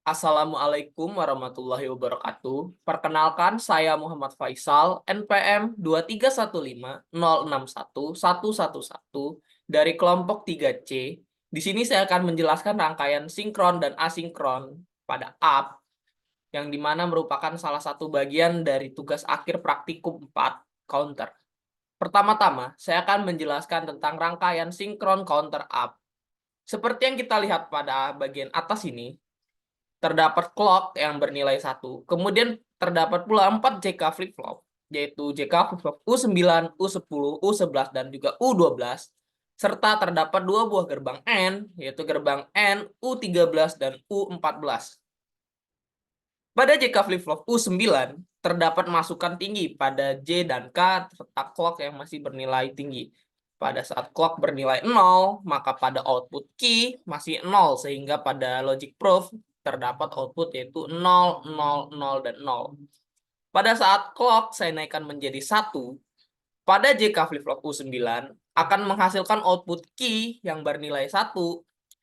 Assalamualaikum warahmatullahi wabarakatuh. Perkenalkan, saya Muhammad Faisal, NPM 23150611111 dari kelompok 3C. Di sini saya akan menjelaskan rangkaian sinkron dan asinkron pada app, yang dimana merupakan salah satu bagian dari tugas akhir praktikum 4, counter. Pertama-tama, saya akan menjelaskan tentang rangkaian sinkron counter app. Seperti yang kita lihat pada bagian atas ini, terdapat clock yang bernilai 1. Kemudian terdapat pula 4 JK flip-flop, yaitu JK flip-flop U9, U10, U11, dan juga U12. Serta terdapat 2 buah gerbang AND, yaitu gerbang AND U13 dan U14. Pada JK flip-flop U9, terdapat masukan tinggi pada J dan K serta clock yang masih bernilai tinggi. Pada saat clock bernilai 0, maka pada output key masih 0, sehingga pada logic proof terdapat output yaitu 0, 0, 0, dan 0. Pada saat clock saya naikkan menjadi 1, pada JK flip-flop U9 akan menghasilkan output key yang bernilai 1,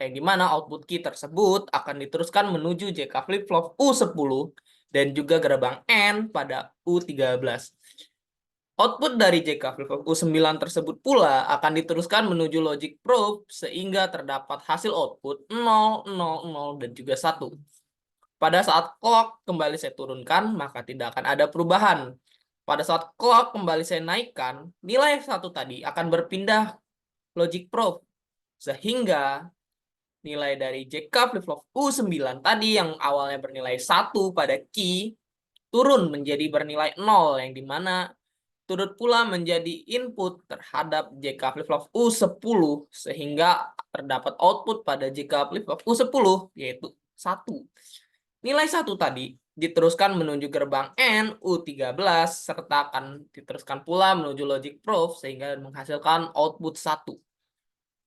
yang dimana output key tersebut akan diteruskan menuju JK flip-flop U10 dan juga gerbang AND pada U13. Output dari JK flip-flop U9 tersebut pula akan diteruskan menuju logic probe sehingga terdapat hasil output 0, 0, 0, dan juga 1. Pada saat clock kembali saya turunkan, maka tidak akan ada perubahan. Pada saat clock kembali saya naikkan, nilai 1 tadi akan berpindah logic probe. Sehingga nilai dari JK flip-flop U9 tadi yang awalnya bernilai 1 pada key, turun menjadi bernilai 0, yang dimana turut pula menjadi input terhadap JK flip-flop U10, sehingga terdapat output pada JK flip-flop U10, yaitu 1. Nilai 1 tadi diteruskan menuju gerbang AND U13, serta akan diteruskan pula menuju logic proof, sehingga menghasilkan output 1.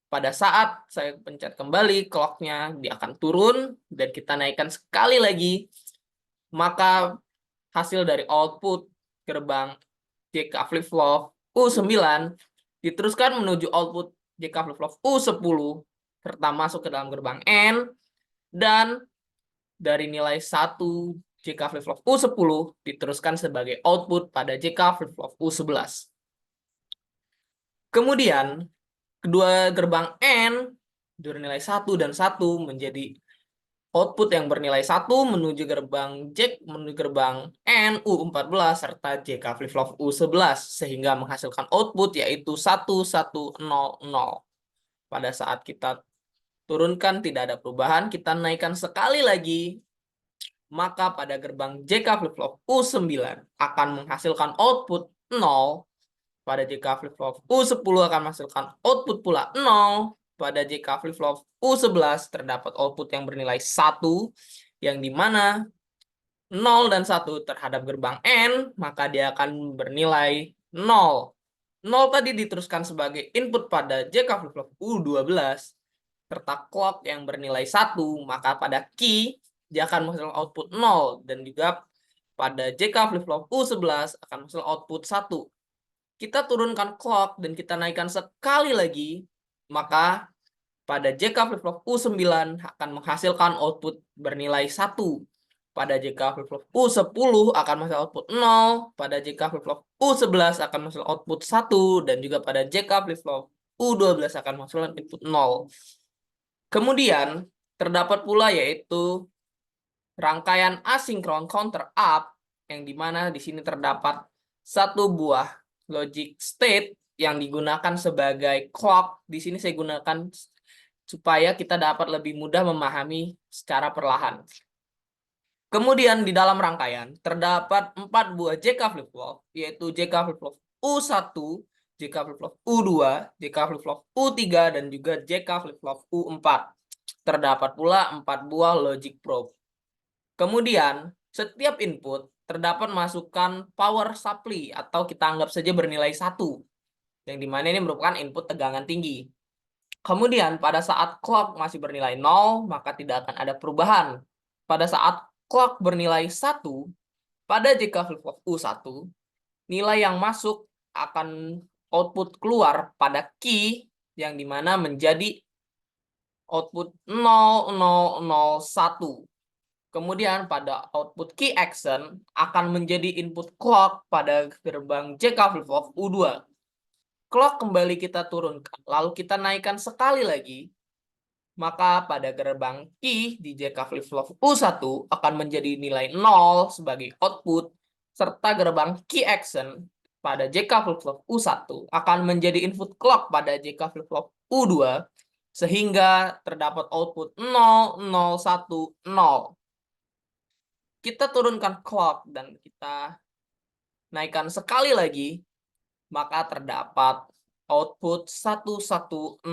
Pada saat saya pencet kembali clock-nya, dia akan turun, dan kita naikkan sekali lagi, maka hasil dari output gerbang JK flip-flop U9 diteruskan menuju output JK flip-flop U10 serta masuk ke dalam gerbang AND, dan dari nilai 1 JK flip-flop U10 diteruskan sebagai output pada JK flip-flop U11. Kemudian kedua gerbang AND bernilai 1 dan 1 menjadi output yang bernilai 1 menuju gerbang AND U14 serta JK flip-flop U11, sehingga menghasilkan output yaitu 1100. Pada saat kita turunkan tidak ada perubahan, kita naikkan sekali lagi, maka pada gerbang JK flip-flop U9 akan menghasilkan output 0, pada JK flip-flop U10 akan menghasilkan output pula 0, pada JK flip-flop U11 terdapat output yang bernilai 1, yang dimana 0 dan 1 terhadap gerbang AND, maka dia akan bernilai 0. 0 tadi diteruskan sebagai input pada JK flip-flop U12, serta clock yang bernilai 1, maka pada key dia akan menghasilkan output 0, dan juga pada JK flip-flop U11 akan menghasilkan output 1. Kita turunkan clock dan kita naikkan sekali lagi, maka pada JK flip-flop U9 akan menghasilkan output bernilai 1. Pada JK flip-flop U10 akan menghasilkan output 0, pada JK flip-flop U11 akan menghasilkan output 1, dan juga pada JK flip-flop U12 akan menghasilkan input 0. Kemudian terdapat pula yaitu rangkaian asinkron counter up, yang dimana di sini terdapat satu buah logic state yang digunakan sebagai clock. Di sini saya gunakan supaya kita dapat lebih mudah memahami secara perlahan. Kemudian di dalam rangkaian terdapat 4 buah JK flip-flop, yaitu JK flip-flop U1, JK flip-flop U2, JK flip-flop U3, dan juga JK flip-flop U4. Terdapat pula 4 buah logic probe. Kemudian, setiap input terdapat masukan power supply atau kita anggap saja bernilai 1, yang dimana ini merupakan input tegangan tinggi. Kemudian, pada saat clock masih bernilai 0, maka tidak akan ada perubahan. Pada saat clock bernilai 1, pada JK flip-flop U1, nilai yang masuk akan output keluar pada key, yang dimana menjadi output 0001. Kemudian pada output key action akan menjadi input clock pada gerbang JK flip-flop U2. Clock kembali kita turunkan, lalu kita naikkan sekali lagi, maka pada gerbang key di JK flip-flop U1 akan menjadi nilai 0 sebagai output, serta gerbang key action pada JK flip-flop U1 akan menjadi input clock pada JK flip-flop U2, sehingga terdapat output 0, 0, 1, 0. Kita turunkan clock dan kita naikkan sekali lagi, maka terdapat output 1100.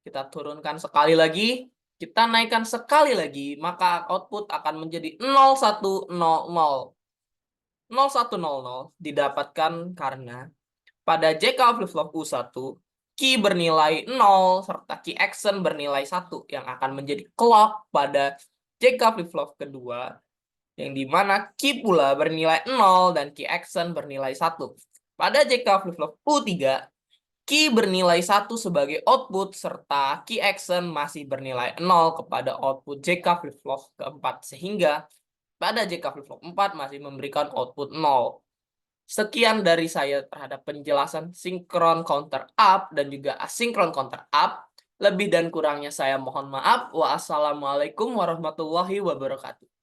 Kita turunkan sekali lagi, kita naikkan sekali lagi, maka output akan menjadi 0100. 0100 didapatkan karena pada JK flip-flop U1, key bernilai 0 serta key action bernilai 1 yang akan menjadi clock pada JK flip-flop kedua, yang dimana key pula bernilai 0 dan key action bernilai 1. Pada JK flip-flop U3, key bernilai 1 sebagai output serta key action masih bernilai 0 kepada output JK flip-flop keempat, sehingga pada JK flip-flop 4 masih memberikan output 0. Sekian dari saya terhadap penjelasan sinkron counter up dan juga asinkron counter up. Lebih dan kurangnya saya mohon maaf. Wassalamualaikum warahmatullahi wabarakatuh.